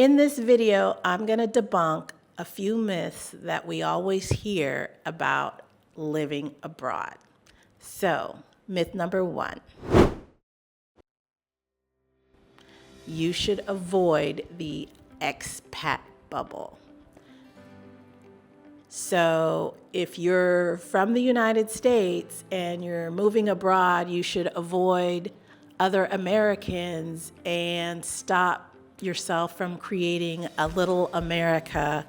In this video, I'm going to debunk a few myths that we always hear about living abroad. So, myth number 1. You should avoid the expat bubble. So, if you're from the United States and you're moving abroad, you should avoid other Americans and stop yourself from creating a little America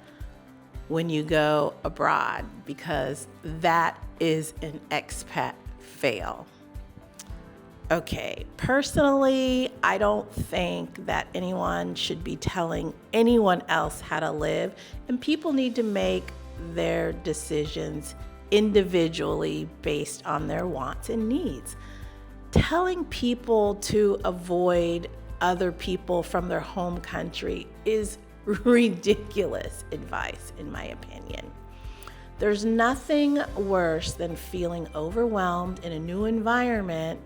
when you go abroad, because that is an expat fail. Okay, personally, I don't think that anyone should be telling anyone else how to live, and people need to make their decisions individually based on their wants and needs. Telling people to avoid other people from their home country is ridiculous advice, in my opinion. There's nothing worse than feeling overwhelmed in a new environment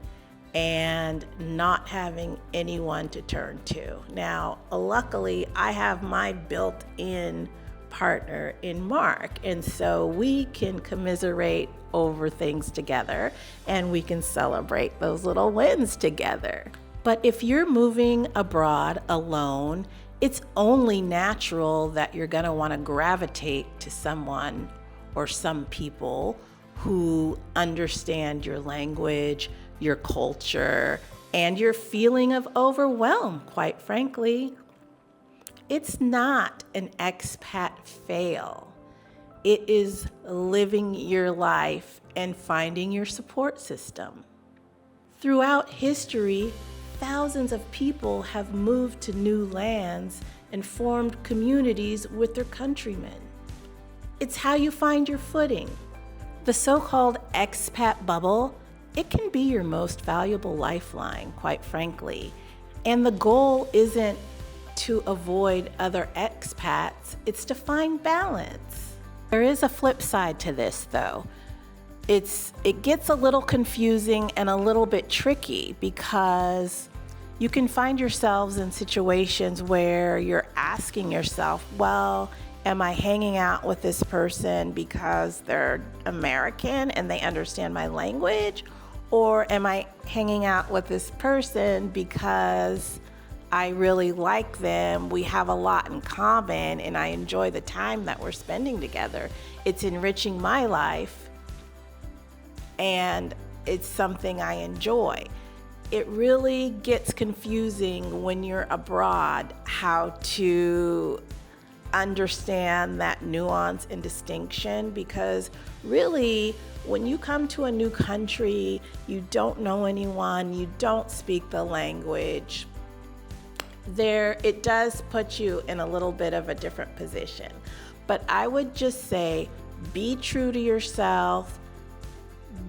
and not having anyone to turn to. Now, luckily, I have my built-in partner in Mark, and so we can commiserate over things together and we can celebrate those little wins together. But if you're moving abroad alone, it's only natural that you're going to want to gravitate to someone or some people who understand your language, your culture, and your feeling of overwhelm, quite frankly. It's not an expat fail. It is living your life and finding your support system. Throughout history, thousands of people have moved to new lands and formed communities with their countrymen. It's how you find your footing. The so-called expat bubble, it can be your most valuable lifeline, quite frankly. And the goal isn't to avoid other expats, it's to find balance. There is a flip side to this, though. It gets a little confusing and a little bit tricky, because you can find yourselves in situations where you're asking yourself, well, am I hanging out with this person because they're American and they understand my language? Or am I hanging out with this person because I really like them, we have a lot in common, and I enjoy the time that we're spending together. It's enriching my life, and it's something I enjoy. It really gets confusing when you're abroad how to understand that nuance and distinction, because really, when you come to a new country, you don't know anyone, you don't speak the language, it does put you in a little bit of a different position. But I would just say, be true to yourself.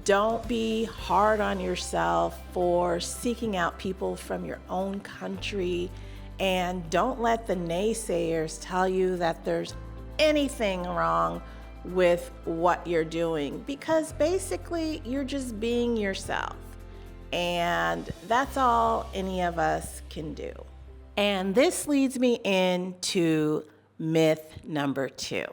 Don't be hard on yourself for seeking out people from your own country, and don't let the naysayers tell you that there's anything wrong with what you're doing, because basically you're just being yourself, and that's all any of us can do. And this leads me into myth number 2.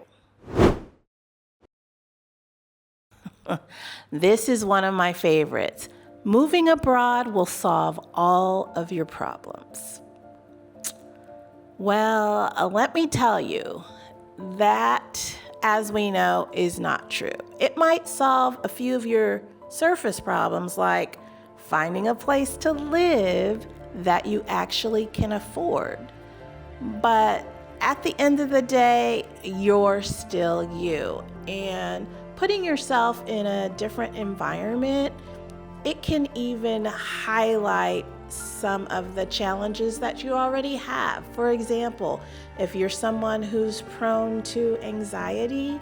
This is one of my favorites. Moving abroad will solve all of your problems. Well, let me tell you, that, as we know, is not true. It might solve a few of your surface problems, like finding a place to live that you actually can afford. But at the end of the day, you're still you. And putting yourself in a different environment, it can even highlight some of the challenges that you already have. For example, if you're someone who's prone to anxiety,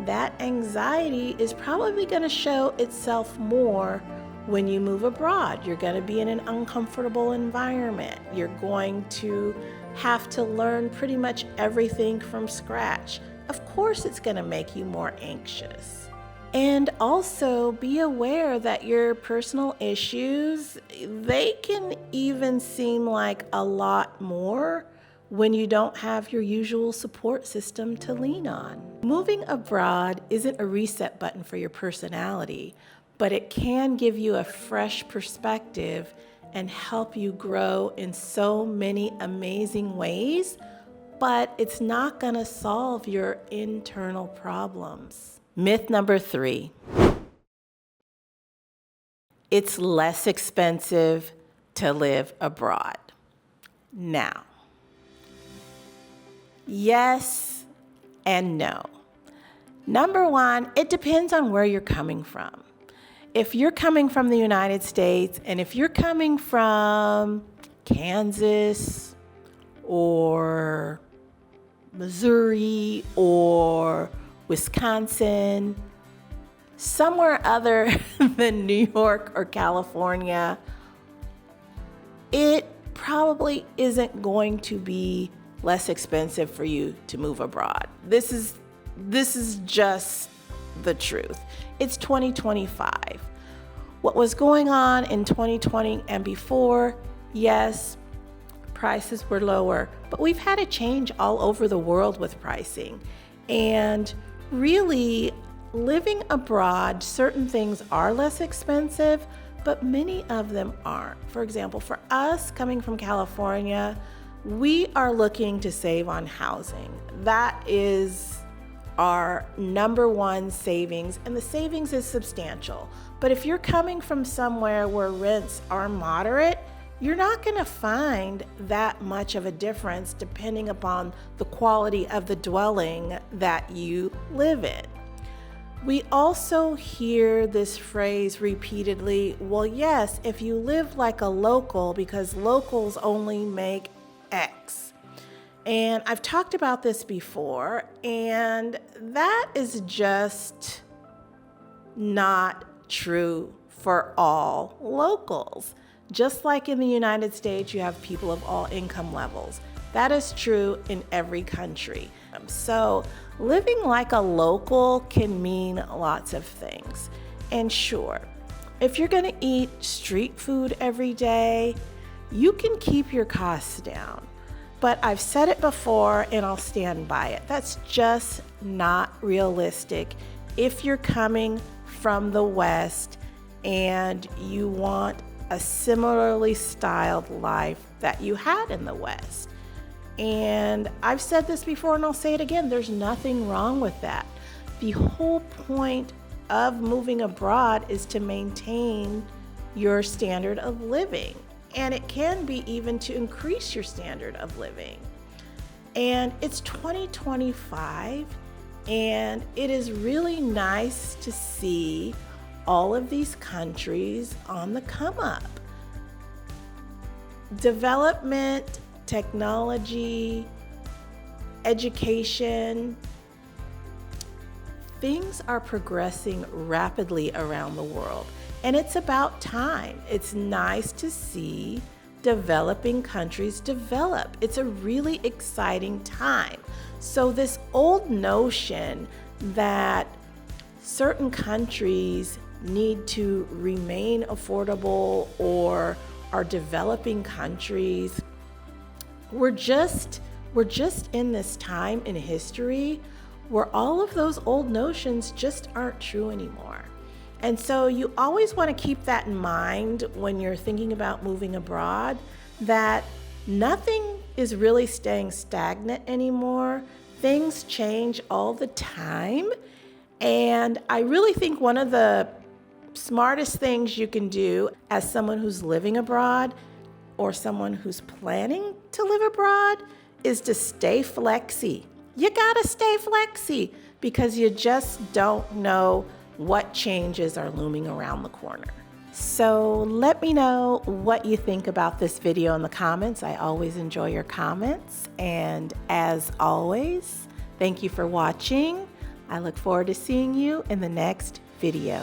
that anxiety is probably going to show itself more when you move abroad. You're going to be in an uncomfortable environment. You're going to have to learn pretty much everything from scratch. Of course, it's going to make you more anxious. And also be aware that your personal issues, they can even seem like a lot more when you don't have your usual support system to lean on. Moving abroad isn't a reset button for your personality, but it can give you a fresh perspective and help you grow in so many amazing ways, but it's not gonna solve your internal problems. Myth number 3. It's less expensive to live abroad. Now, yes and no. Number one, it depends on where you're coming from. If you're coming from the United States, and if you're coming from Kansas or Missouri or Wisconsin, somewhere other than New York or California, it probably isn't going to be less expensive for you to move abroad. This is just the truth. It's 2025. What was going on in 2020 and before, yes, prices were lower, but we've had a change all over the world with pricing. And really, living abroad, certain things are less expensive, but many of them aren't. For example, for us coming from California, we are looking to save on housing. That is our number one savings, and the savings is substantial. But if you're coming from somewhere where rents are moderate, you're not going to find that much of a difference depending upon the quality of the dwelling that you live in. We also hear this phrase repeatedly, well, yes, if you live like a local, because locals only make X. And I've talked about this before, and that is just not true for all locals. Just like in the United States, you have people of all income levels. That is true in every country. So living like a local can mean lots of things. And sure, if you're gonna eat street food every day, you can keep your costs down. But I've said it before and I'll stand by it. That's just not realistic if you're coming from the West and you want a similarly styled life that you had in the West. And I've said this before and I'll say it again, there's nothing wrong with that. The whole point of moving abroad is to maintain your standard of living. And it can be even to increase your standard of living. And it's 2025, and it is really nice to see all of these countries on the come up. Development, technology, education, things are progressing rapidly around the world. And it's about time. It's nice to see developing countries develop. It's a really exciting time. So this old notion that certain countries need to remain affordable or are developing countries, we're just in this time in history where all of those old notions just aren't true anymore. And so you always want to keep that in mind when you're thinking about moving abroad, that nothing is really staying stagnant anymore. Things change all the time. And I really think one of the smartest things you can do as someone who's living abroad or someone who's planning to live abroad is to stay flexy. You gotta stay flexy because you just don't know what changes are looming around the corner. So let me know what you think about this video in the comments. I always enjoy your comments. And as always, thank you for watching. I look forward to seeing you in the next video.